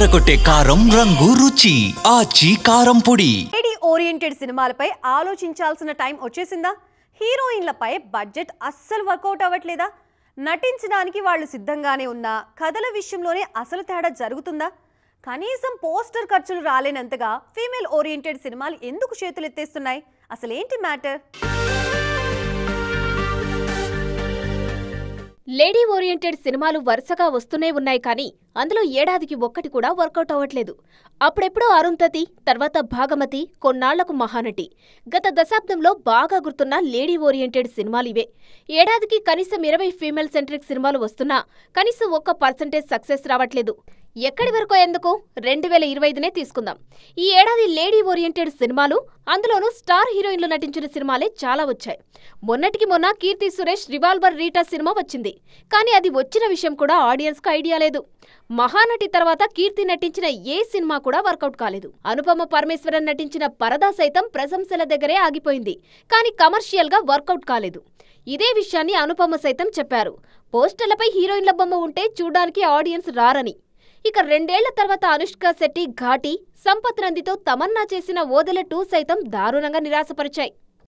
అదరగొట్టే కారం రంగు రుచి ఆచి కారం పొడి. లేడీ ఓరియంటెడ్ సినిమాలపై ఆలోచించాల్సిన టైం వచ్చేసిందా? హీరోయిన్లపై బడ్జెట్ అస్సలు వర్కౌట్ అవ్వట్లేదా? నటించడానికి వాళ్ళు సిద్ధంగానే ఉన్నా కథల విషయంలోనే అసలు తేడా జరుగుతుందా? కనీసం పోస్టర్ ఖర్చులు రాలేనంతగా ఫీమేల్ ఓరియంటెడ్ సినిమాలు ఎందుకు చేతులెత్తేస్తున్నాయి? అసలేంటి మ్యాటర్? లేడీ ఓరియంటెడ్ సినిమాలు వరుసగా వస్తూనే ఉన్నాయి కానీ అందులో ఏడాదికి ఒక్కటి కూడా వర్కౌట్ అవ్వట్లేదు. అప్పుడెప్పుడో అరుంధతి, తర్వాత భాగమతి, కొన్నాళ్లకు మహానటి. గత దశాబ్దంలో బాగా గుర్తున్న లేడీ ఓరియంటెడ్ సినిమాలివే. ఏడాదికి కనీసం 20 ఫీమేల్ సెంట్రిక్ సినిమాలు వస్తున్నా కనీసం 1% సక్సెస్ రావట్లేదు. ఎక్కడి వరకు ఎందుకు 2025నే తీసుకుందాం. ఈ ఏడాది లేడీ ఓరియంటెడ్ సినిమాలు, అందులోనూ స్టార్ హీరోయిన్లు నటించిన సినిమాలే చాలా వచ్చాయి. మొన్నటికి మొన్న Keerthy Suresh revolver Rita cinema వచ్చింది. కానీ అది వచ్చిన విషయం కూడా ఆడియన్స్కు ఐడియా లేదు. మహానటి తర్వాత కీర్తి నటించిన ఏ సినిమా కూడా వర్కౌట్ కాలేదు. అనుపమ పరమేశ్వరన్ నటించిన పరదా సైతం ప్రశంసల దగ్గరే ఆగిపోయింది. కానీ కమర్షియల్గా వర్కౌట్ కాలేదు. ఇదే విషయాన్ని అనుపమ సైతం చెప్పారు. పోస్టర్లపై హీరోయిన్ల బొమ్మ ఉంటే చూడ్డానికి ఆడియన్స్ రారని. ఇక 2 ఏళ్ల తర్వాత అనుష్క శెట్టి ఘాటి, సంపత్ నందితో తమన్నా చేసిన ఓదెల 2 సైతం దారుణంగా నిరాశపరిచాయి.